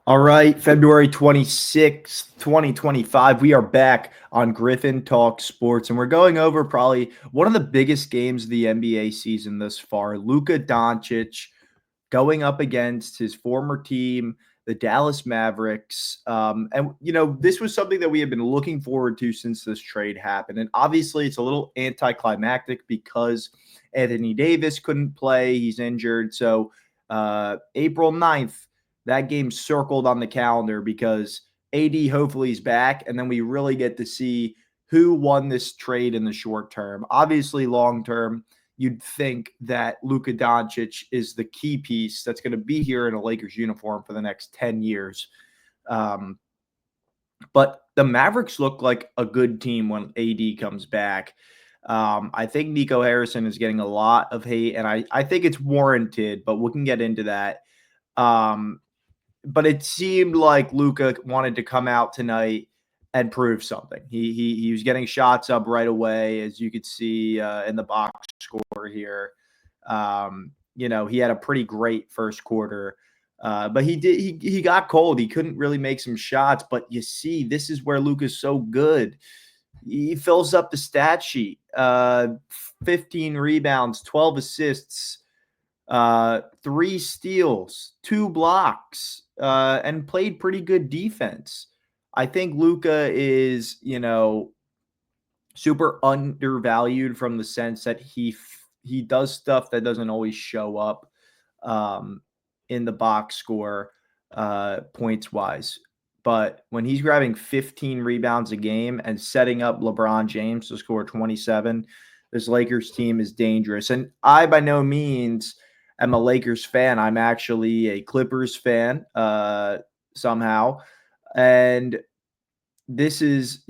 All right, February 26th, 2025. We are back on Griffin Talk Sports, and we're going over probably one of the biggest games of the NBA season thus far. Luka Dončić going up against his former team, the Dallas Mavericks. This was something that we have been looking forward to since this trade happened. And obviously, it's a little anticlimactic because Anthony Davis couldn't play. He's injured. So April 9th, that game circled on the calendar because AD hopefully is back, and then we really get to see who won this trade in the short term. Obviously, long term, you'd think that Luka Dončić is the key piece that's going to be here in a Lakers uniform for the next 10 years. But the Mavericks look like a good team when AD comes back. I think Nico Harrison is getting a lot of hate, and I think it's warranted, but we can get into that. But it seemed like Luka wanted to come out tonight and prove something. He was getting shots up right away, as you could see in the box score here. He had a pretty great first quarter, but he got cold. He couldn't really make some shots. But you see, this is where Luka's so good. He fills up the stat sheet: 15 rebounds, 12 assists, 3 steals, 2 blocks, and played pretty good defense. I think Luka is, super undervalued from the sense that he does stuff that doesn't always show up in the box score points wise. But when he's grabbing 15 rebounds a game and setting up LeBron James to score 27, this Lakers team is dangerous. And I, by no means, am a Lakers fan. I'm actually a Clippers fan somehow. And this is,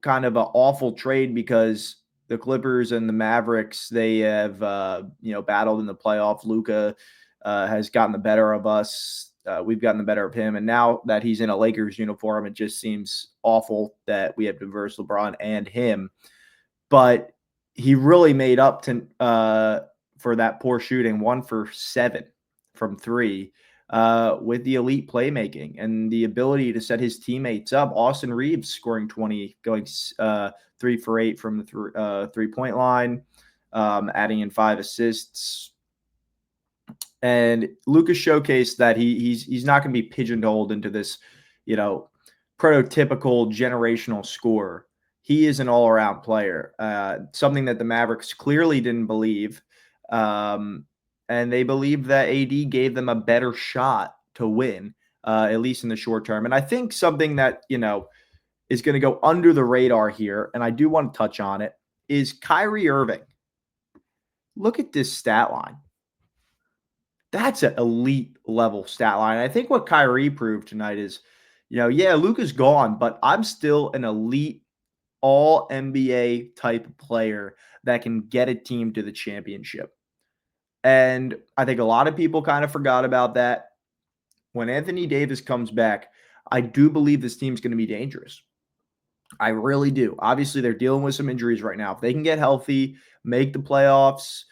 kind of an awful trade because the Clippers and the Mavericks, they have, battled in the playoff. Luka has gotten the better of us. We've gotten the better of him. And now that he's in a Lakers uniform, it just seems awful that we have to verse LeBron and him. But he really made up to for that poor shooting, 1 for 7 from 3, with the elite playmaking and the ability to set his teammates up. Austin Reeves scoring 20, going 3 for 8 from the 3-point line, adding in 5 assists. And Lucas showcased that he's not going to be pigeonholed into this, prototypical generational scorer. He is an all-around player, something that the Mavericks clearly didn't believe. And they believed that AD gave them a better shot to win, at least in the short term. And I think something that, is going to go under the radar here, and I do want to touch on it, is Kyrie Irving. Look at this stat line. That's an elite level stat line. I think what Kyrie proved tonight is, Luka's gone, but I'm still an elite all NBA type of player that can get a team to the championship. And I think a lot of people kind of forgot about that. When Anthony Davis comes back, I do believe this team's going to be dangerous. I really do. Obviously, they're dealing with some injuries right now. If they can get healthy, make the playoffs,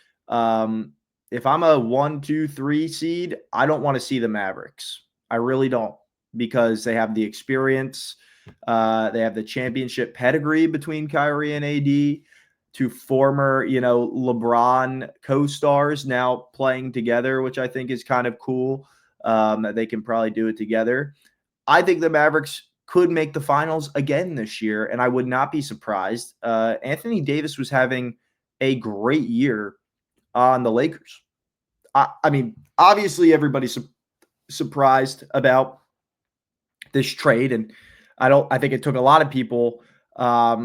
if I'm a 1, 2, 3 seed, I don't want to see the Mavericks. I really don't, because they have the experience. They have the championship pedigree between Kyrie and AD. 2 former, LeBron co-stars now playing together, which I think is kind of cool, that they can probably do it together. I think the Mavericks could make the finals again this year, and I would not be surprised. Anthony Davis was having a great year on the Lakers. I mean, obviously everybody's surprised about this trade, and I think it took a lot of people. I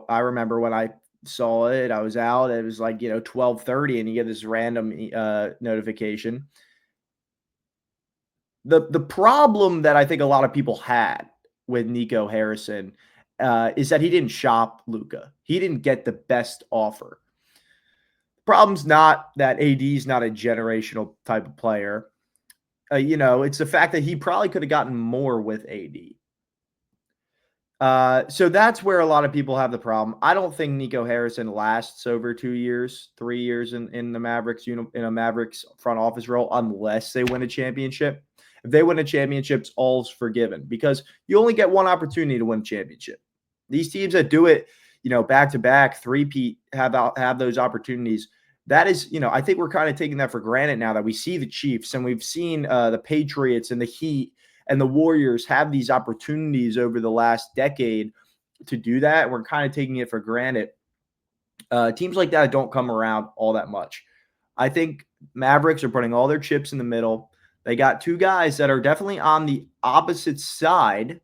remember when I saw it, I was out. It was like 12:30, and you get this random notification. The problem that I think a lot of people had with Nico Harrison is that he didn't shop Luka. He didn't get the best offer. Problem's not that AD is not a generational type of player. It's the fact that he probably could have gotten more with AD. So that's where a lot of people have the problem. I don't think Nico Harrison lasts over 2 years, 3 years in the Mavericks, in a Mavericks front office role, unless they win a championship. If they win a championship, all's forgiven because you only get one opportunity to win a championship. These teams that do it, back to back, three-peat, have those opportunities. That is, I think we're kind of taking that for granted now that we see the Chiefs and we've seen the Patriots and the Heat and the Warriors have these opportunities over the last decade to do that. We're kind of taking it for granted. Teams like that don't come around all that much. I think Mavericks are putting all their chips in the middle. They got two guys that are definitely on the opposite side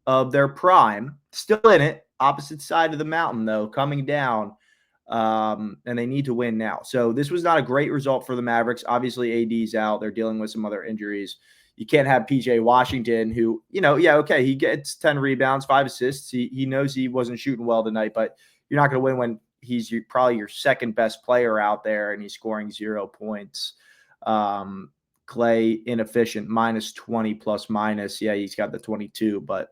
of their prime, still in it, opposite side of the mountain, though, coming down. And they need to win now. So this was not a great result for the Mavericks. Obviously, AD's out. They're dealing with some other injuries. You can't have PJ Washington, who, okay, he gets 10 rebounds, 5 assists. He knows he wasn't shooting well tonight, but you're not going to win when he's probably your second best player out there and he's scoring 0 points. Clay, inefficient, minus 20 plus minus. Yeah, he's got the 22, but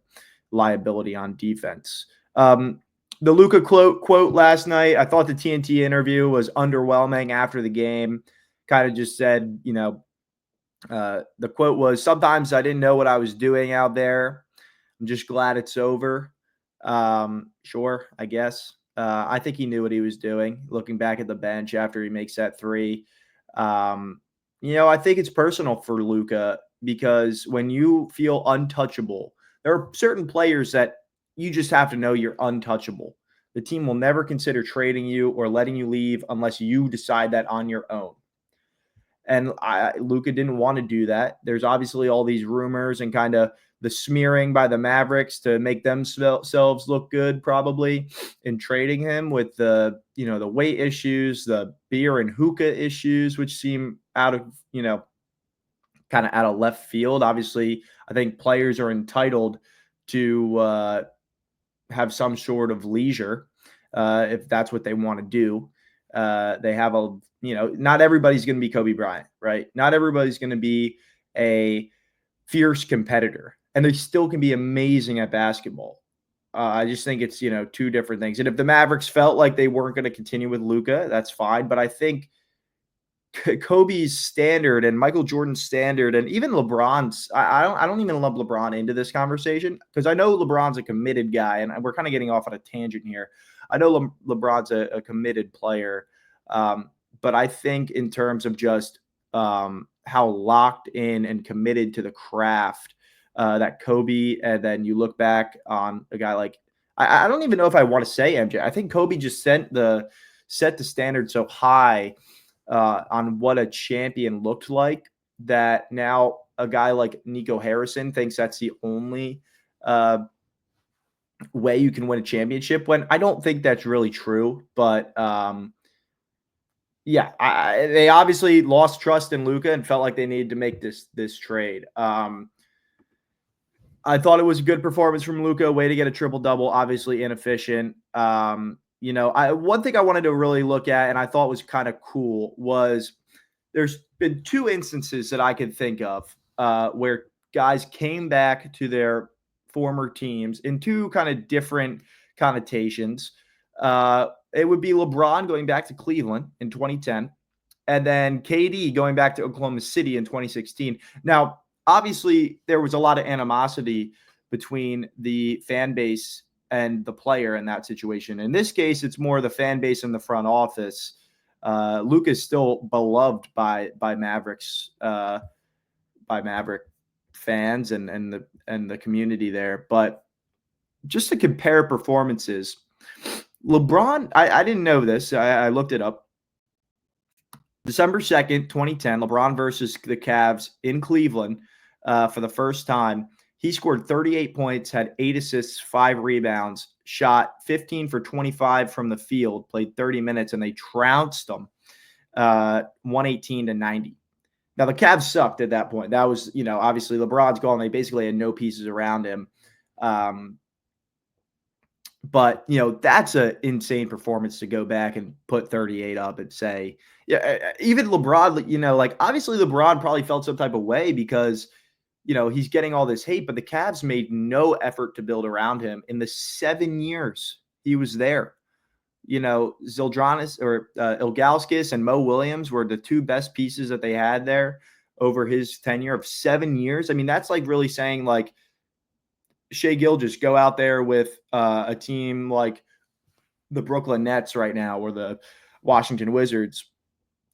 liability on defense. The Luka quote last night, I thought the TNT interview was underwhelming after the game. Kind of just said, the quote was, "Sometimes I didn't know what I was doing out there. I'm just glad it's over." Sure, I guess. I think he knew what he was doing, looking back at the bench after he makes that three. I think it's personal for Luka because when you feel untouchable, there are certain players that you just have to know you're untouchable. The team will never consider trading you or letting you leave unless you decide that on your own. And Luka didn't want to do that. There's obviously all these rumors and kind of the smearing by the Mavericks to make themselves look good, probably in trading him with the weight issues, the beer and hookah issues, which seem out of, kind of out of left field. Obviously, I think players are entitled to have some sort of leisure if that's what they want to do. They have not everybody's going to be Kobe Bryant, right? Not everybody's going to be a fierce competitor, and they still can be amazing at basketball. I just think it's, two different things. And if the Mavericks felt like they weren't going to continue with Luka, that's fine. But I think Kobe's standard and Michael Jordan's standard and even LeBron's, I don't even lump LeBron into this conversation because I know LeBron's a committed guy, and we're kind of getting off on a tangent here. I know LeBron's a committed player, but I think in terms of just how locked in and committed to the craft that Kobe, and then you look back on a guy like, I don't even know if I want to say MJ. I think Kobe just set the standard so high on what a champion looked like that now a guy like Nico Harrison thinks that's the only way you can win a championship, when I don't think that's really true. But yeah, they obviously lost trust in Luka and felt like they needed to make this trade. I thought it was a good performance from Luka. Way to get a triple-double, obviously inefficient. One thing I wanted to really look at, and I thought was kind of cool, was there's been 2 instances that I could think of where guys came back to their former teams in 2 kind of different connotations. It would be LeBron going back to Cleveland in 2010, and then KD going back to Oklahoma City in 2016. Now, obviously, there was a lot of animosity between the fan base and the player in that situation. In this case, it's more the fan base in the front office. Luka is still beloved by Mavericks, by Maverick fans and the community there. But just to compare performances, LeBron, I didn't know this. I looked it up. December 2nd, 2010, LeBron versus the Cavs in Cleveland for the first time. He scored 38 points, had 8 assists, 5 rebounds, shot 15 for 25 from the field, played 30 minutes, and they trounced them 118-90. Now, the Cavs sucked at that point. That was, obviously LeBron's gone. They basically had no pieces around him. But, that's an insane performance to go back and put 38 up and say, yeah, even LeBron, obviously LeBron probably felt some type of way because, he's getting all this hate, but the Cavs made no effort to build around him in the 7 years he was there. Zildjian or Ilgauskas and Mo Williams were the 2 best pieces that they had there. over his tenure of 7 years. I mean, that's like really saying like Shai Gilgeous go out there with a team like the Brooklyn Nets right now, or the Washington Wizards,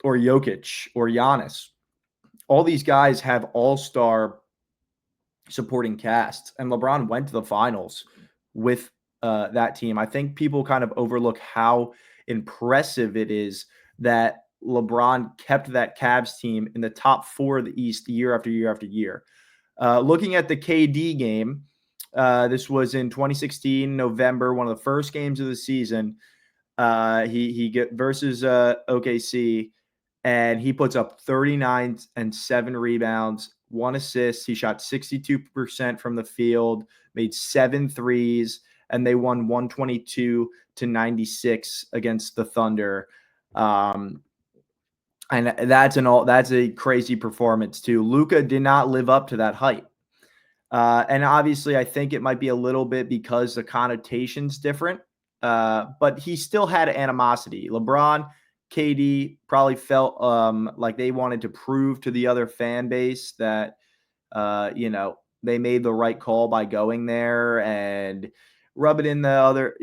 or Jokic, or Giannis. All these guys have all-star supporting casts, and LeBron went to the finals with that team. I think people kind of overlook how impressive it is that LeBron kept that Cavs team in the top 4 of the East year after year after year. Looking at the KD game, this was in 2016 November, one of the first games of the season. He get versus OKC, and he puts up 39 and 7 rebounds, 1 assist. He shot 62% from the field, made 7 threes, and they won 122-96 against the Thunder. And that's a crazy performance too. Luka did not live up to that hype. And obviously, I think it might be a little bit because the connotation's different. But he still had animosity. LeBron, KD probably felt like they wanted to prove to the other fan base that, they made the right call by going there and rub it in the other,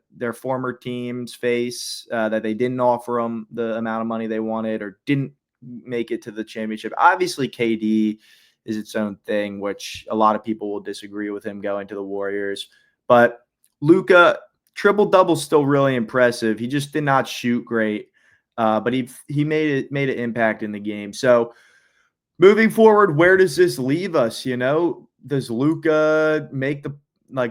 their former team's face, that they didn't offer them the amount of money they wanted or didn't make it to the championship. Obviously, KD is its own thing, which a lot of people will disagree with him going to the Warriors. But Luka, triple-double still really impressive. He just did not shoot great, but he made an impact in the game. So moving forward, where does this leave us? Does Luka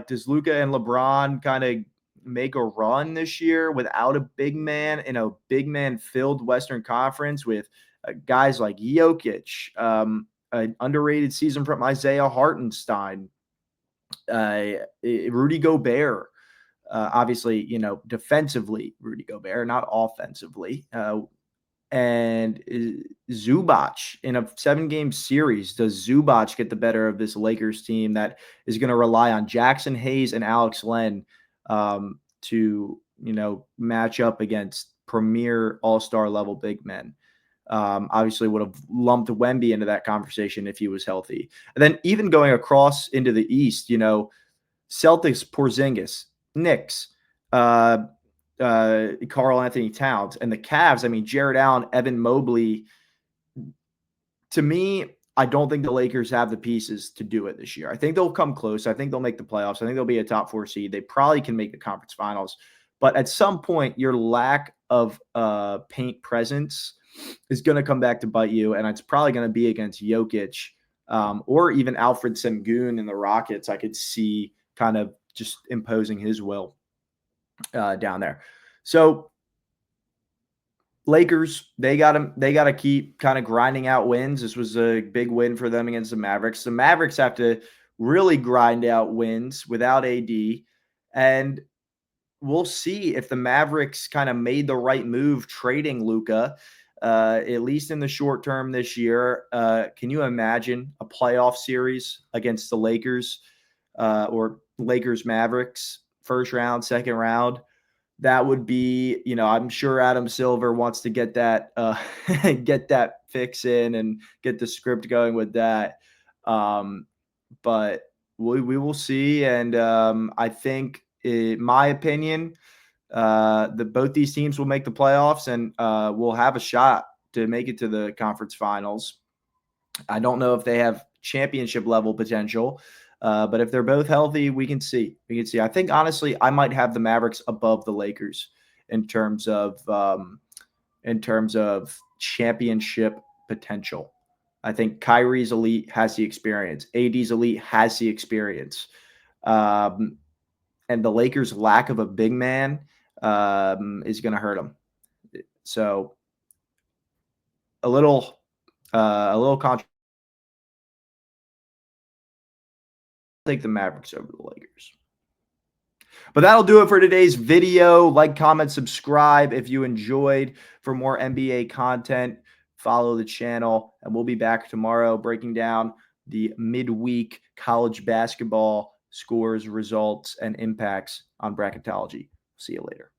does Luka and LeBron kind of make a run this year without a big man in a big man-filled Western Conference with guys like Jokic, an underrated season from Isaiah Hartenstein, Rudy Gobert? Obviously, defensively, Rudy Gobert, not offensively. And Zubac in a 7-game series. Does Zubac get the better of this Lakers team that is going to rely on Jackson Hayes and Alex Len to, match up against premier all-star level big men? Obviously would have lumped Wemby into that conversation if he was healthy. And then even going across into the East, Celtics, Porzingis, Knicks, Karl Anthony Towns, and the Cavs. I mean, Jared Allen, Evan Mobley. To me, I don't think the Lakers have the pieces to do it this year. I think they'll come close. I think they'll make the playoffs. I think they'll be a top 4 seed. They probably can make the conference finals. But at some point, your lack of paint presence is going to come back to bite you, and it's probably going to be against Jokic or even Alfred Sengun in the Rockets. I could see kind of just imposing his will down there. So Lakers, they got to keep kind of grinding out wins. This was a big win for them against the Mavericks. The Mavericks have to really grind out wins without AD, and we'll see if the Mavericks kind of made the right move trading Luka, at least in the short term this year. Can you imagine a playoff series against the Lakers or Lakers Mavericks, first round, second round? That would be, I'm sure Adam Silver wants to get that get that fix in and get the script going with that. But we will see. And I think, in my opinion, both these teams will make the playoffs and will have a shot to make it to the conference finals. I don't know if they have championship level potential, but if they're both healthy, we can see. I think, honestly, I might have the Mavericks above the Lakers in terms of championship potential. I think Kyrie's elite, has the experience. AD's elite, has the experience. And the Lakers' lack of a big man is going to hurt them. So a little contrast. Take the Mavericks over the Lakers. But that'll do it for today's video. Like, comment, subscribe if you enjoyed. For more NBA content, follow the channel, and we'll be back tomorrow breaking down the midweek college basketball scores, results, and impacts on bracketology. See you later.